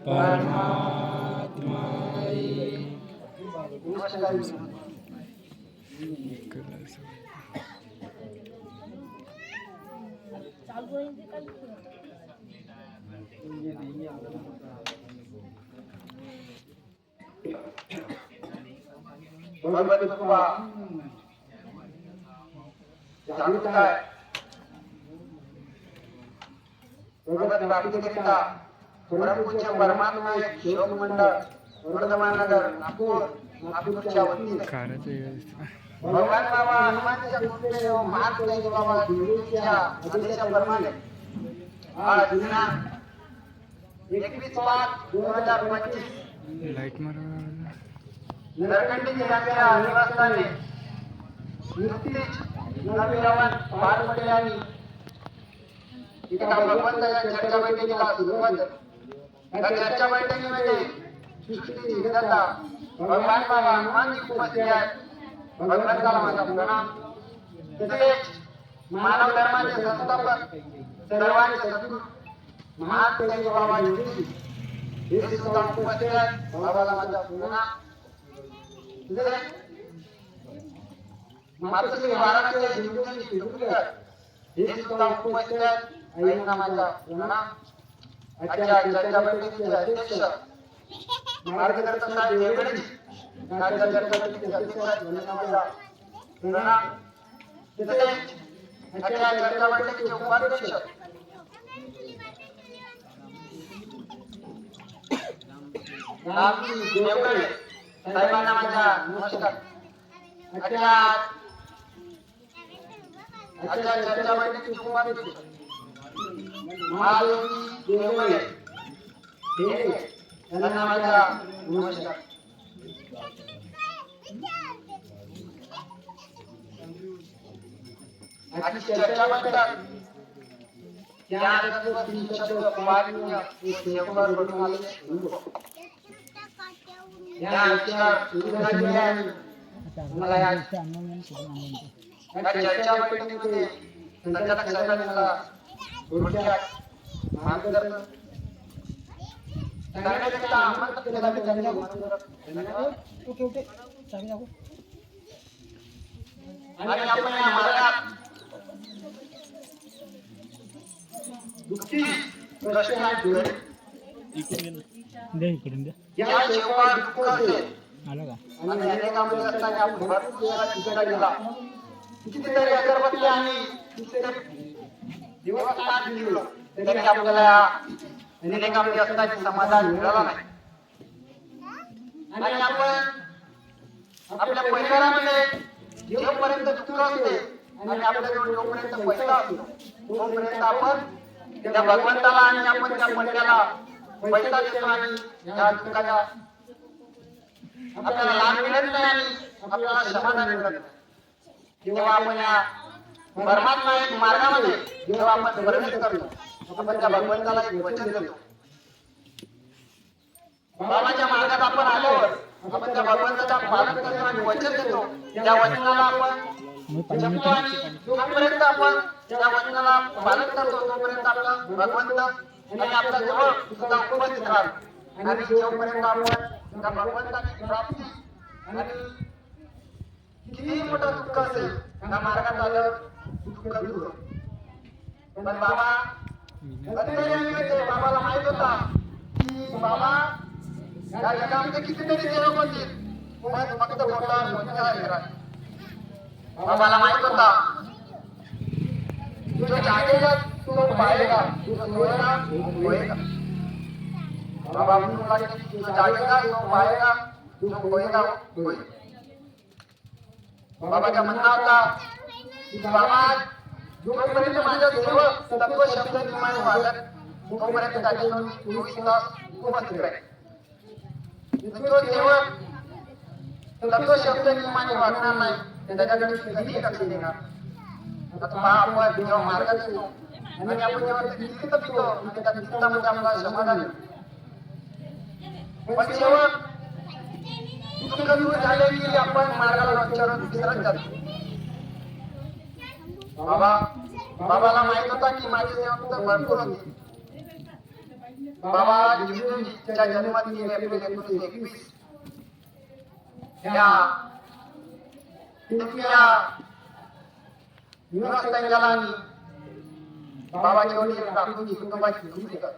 परमात्मा भगवत कृपा जागृत आहे. भगवत प्राप्तीकरिता परमपूज्य परमात्मा एक योग मंडळ वर्धमाननगर नागपूरच्या वतीने भगवान बाबा हनुमानच्या कृपेने व महान दैव बाबा दिंडीच्या आदेशाप्रमाणे आज दिनांक 21/5/2025 लाईट मारा नरकंडी जिल्ह्याच्या निवासस्थानी नुकतीच नवीन पार पडल्याने एका भगवंताच्या चर्चा बैठकीला सुरुवात झाली. या चर्चा बैठकीमध्ये सृष्टीची विधाता भगवान बाबा हनुमानजी उपस्थित आहेत. भगवंताला माझा प्रणाम. तसेच मानव धर्माचे संस्थापक सर्वांचे सद्गुरू महान दैव बाबा दिंडी हे सुद्धा उपस्थित आहेत. बाबाला माझा प्रणाम. मातृश्री वाराणसी दिंडोरी सिद्धूरकर हे सुद्धा उपस्थित आहेत. आईंना माझा प्रणाम. आजच्या चर्चा बैठकीचे अध्यक्ष मार्गदर्शक साहेब देवगडजी आजच्या चर्चा बैठकीचे अध्यक्ष यांना माझा प्रणाम. तसेच आजच्या चर्चा बैठकीचे उपाध्यक्ष रामजी देवगडे साहेबांना माझा नमस्कार. आजच्या चर्चा बैठकीचे उपाध्यक्ष महादेवजी देवगडे यांना माझा नमस्कार. आजची चर्चा बैठक या शब्द वाढीय सेवावर पडून आले या विचार सुरुवात केली आहे. मला या चर्चा बैठकीमध्ये संचालक साहेबांना थोडक्यात मार्गदर्शन करण्याकरिता आमंत्रित केल्याबद्दल त्यांना धन्यवाद. आणि आपण या मार्गात दुःखी प्रश्न जुळे या जेव्हा दुःख असेल आणि अनेकांमध्ये असताना आपण भरपूर देवाला चिंता केला कितीतरी अगरबत्ती आणि कितीतरी देवस्थान दिलं तरी आपल्याला अनेकांमध्ये असताना समाधान मिळाला नाही. आणि आपण आपल्या परिवारामध्ये जोपर्यंत दुःख असते आणि आपल्याजवळ जोपर्यंत पैसा असतो तोपर्यंत आपण त्या भगवंताला आणि आपण त्या पंड्याला पैसा देतो आणि या दुःखाचा आपल्याला लाभ मिळत नाही आणि आपल्याला समाधान मिळत नाही. जेव्हा आपण या परमात्मा एक मार्गामध्ये जेव्हा आपण प्रवेश करतो आपण त्या भगवंताला एक वचन देतो. बाबाच्या मार्गात आपण आल्यावर आपण त्या भगवंताचा पालन करतो आणि वचन देतो. त्या वचनाला आपण जपतो आणि जोपर्यंत आपण त्या वचनाला पालन करतो तोपर्यंत आपला भगवंत आणि आपल्या जवळ सुद्धा उपस्थित राहतो. आणि जोपर्यंत आपण त्या भगवंताची प्राप्ती आणि कितीही मोठं दुःख असेल त्या मार्गात आल्यावर दुःख दूर होतं. पण बाबा बाबाला माहित होता की बाबा या जगामध्ये कितीतरी देव होतील पण फक्त मोठा बाबाला माहित होता जो जागेगा तो पाएगा, जो सोएगा वो खोएगा. बाबा म्हणून लागले जो जागेगा तो पाएगा, जो खोएगा वो खोएगा. बाबाचा म्हणणं होता की बाबा जोपर्यंत माझ्या देव तत्व शब्द निर्माण वागत तोपर्यंत त्याच्यावर 24 तास उपस्थित राहील. जो देव तत्व शब्द निर्माण वागणार नाही त्याच्याकडे कधीही लक्ष देणार. आता आपण जेव्हा मार्गात येतो आणि आपण जेव्हा निश्चित पितो आणि त्या निश्चितामध्ये आपल्याला समाधान मिळतं. पण जेव्हा दुःख दूर झाले की आपण मार्गाला विसरत जातो. बाबाला माहित होता की माझी सेवा तर भरपूर होती बाबा जीवजीच्या जन्म 3 एप्रिल 1921 या तिथल्या निवासस्थानाला बाबाचे वडील काकूंची कुटुंबाची निवड करतात.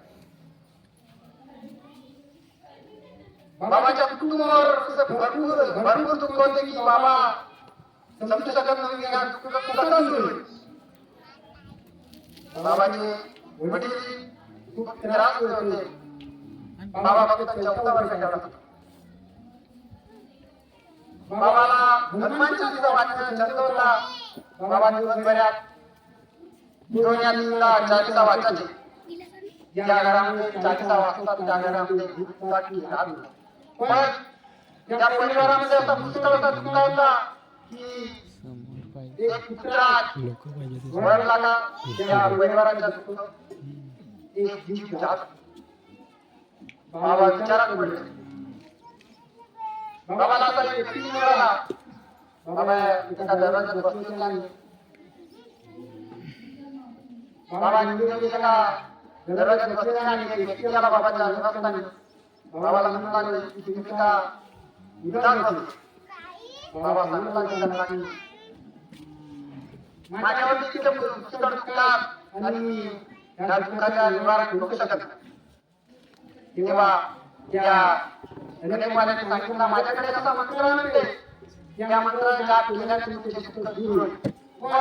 बाबाच्या कुटुंबावर भरपूर दुःख होते की बाबा समजू शकत नाही या दुःख कसं होईल. बाबाचे वडील खूप त्रास होते. बाबा फक्त 14 वर्षाचा होता. बाबाला हनुमान चालीसा वाचण्याचा छंद होता. बाबा दिवसभरात 2 या 3 चालीसा वाचायचे. ज्या घरामध्ये चालीसा वाचतात त्या घरामध्ये भूतसाठी राहत नाही. पण त्या परिवारामध्ये असा पुष्कळचा दुःख होता की एक कुत्रा वळला का त्या परिवाराच्या दुःख एक जीव जात. बाबा विचारात पडले. बाबाला असा एक व्यक्ती मिळाला. बाबा एका दरवाजात बसलेला आणि बाबा निघून एका दरवाजात बसलेला आणि एक व्यक्ती आला बाबाच्या निवासस्थानी. बाबाला म्हणला की तुम्ही का निदान बसले. बाबा सांगता की माझ्यावरती तिथे पुष्कळ दुःखात आणि त्या दुःखाच्या निवारण करू शकत नाही. तेव्हा त्या गणेशवाल्याने सांगितलं माझ्याकडे कसा मंत्र मिळते त्या मंत्राचा जाप केल्याने तुमचे दुःख दूर होईल. पण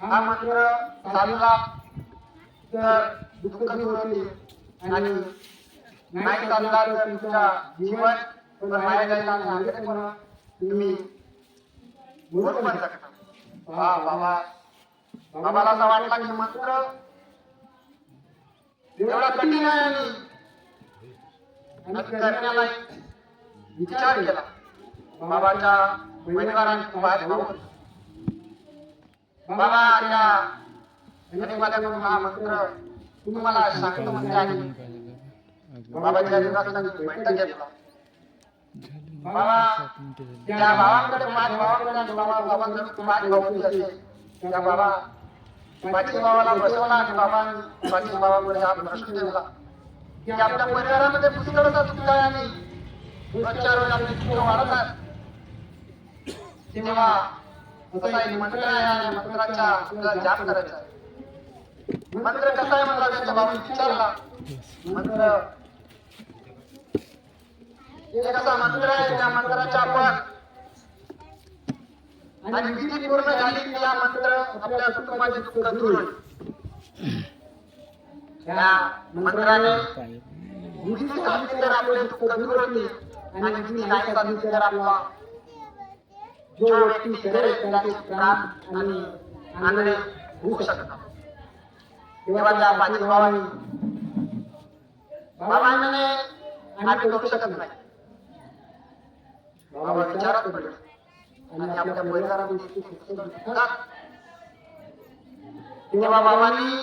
हा मंत्र चालला तर दुःख दूर होईल आणि नाही चालला तर तुमच्या जीवन पण माया जायला आणि पण तुम्ही मरून पण शकता. बाबाला असं वाटला की मंत्र एवढा कठीण आहे आणि करण्याला विचार केला. बाबाच्या परिवाराने पाय भावून बाबा या गणेशवाल्याकडून हा मंत्र तुम्हाला सांगतो म्हणजे आणि बाबाच्या निवासस्थानी बैठक घेतला. बाबा त्या भावांकडे पाच भावांकडे आणि बाबांकडे पाच भाऊ असे त्या बाबा पाचवी भावाला बसवला आणि बाबांनी पाचवी भावाकडे हा प्रश्न ठेवला की आपल्या परिवारामध्ये पुष्कळचा दुःख आहे आणि रोजच्या रोज आपले दुःख वाढत आहे. तेव्हा असा एक मंत्र आहे आणि मंत्राचा आपल्याला जाप करायचा आहे. मंत्र कसा आहे मला त्यांच्या भावाने विचारला. मंत्र एक असा मंत्र आहे त्या मंत्राच्या आपण आणि विधी पूर्ण झाली की या मंत्र आपल्या कुटुंबाचे दुःख दूर होईल. त्या मंत्राने विधी झाली तर आपले दुःख दूर होतील आणि विधी नाही झाली तर आपला जो व्यक्ती करेल त्याचे प्राण आणि आनंद होऊ शकतात. तेव्हा त्या पाचवी भावांनी बाबांनी आम्ही करू शकत नाही. बाबा विचारात पडले आणि आपल्या परिवारामध्ये तेव्हा बाबांनी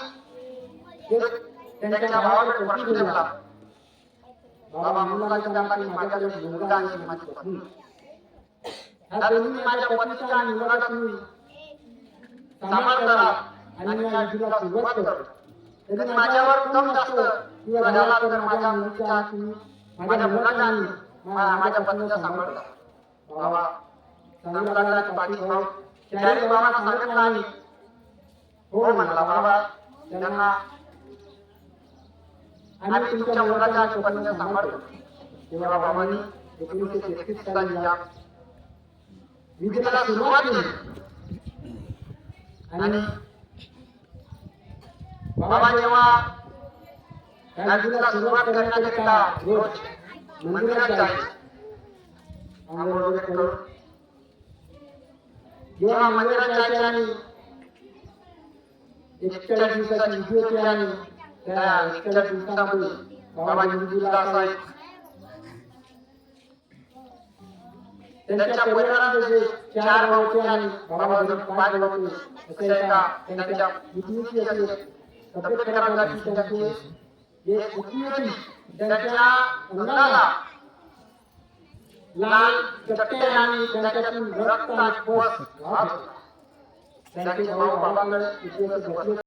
त्यांच्या भावाकडे प्रश्न ठेवला. बाबा म्हणला की त्यांना की माझ्याकडे मुलगा आणि माझी पत्नी ह्या दोन्ही माझ्या पत्नीचा आणि मुलाचा तुम्ही सांभाळ करा आणि मी आयुष्याला सुरुवात करतो. यदि माझ्यावर कम जास्त किंवा झाला तर माझ्या मुलीचा माझ्या मुलाचा आणि माझ्या पत्नीचा सांभाळ करा. बाबा सांगितला की पाचवी भाऊ चारी बाबांना सांगितलं आणि हो म्हणला. बाबा त्यांना आम्ही तुमच्या मुलाचा आणि पत्नीचा सांभाळ करतो. तेव्हा बाबांनी 1933 साली या विधीला सुरुवात केली आणि बाबा जेव्हा या विधीला सुरुवात करण्याकरिता रोज मंदिरात जायचे. आंघोळ वगैरे करून जेव्हा मंदिरात जायचे आणि 41 दिवसाची विधी होती आणि त्या 41 दिवसामध्ये बाबांनी विधीला असा एक त्यांच्या परिवारामध्ये जे 4 भाऊ होते आणि बाबाजवळ 5 भाऊ होते असे एका त्यांच्या बुद्धीची असे तब्येत खराब झाली. त्यांची एक बुद्धी होती त्यांच्या अंगाला लाल चट्टे आणि त्यांच्यातून रक्त आणि पस वाहत होता. त्यांचे भाऊ बाबांकडे बसले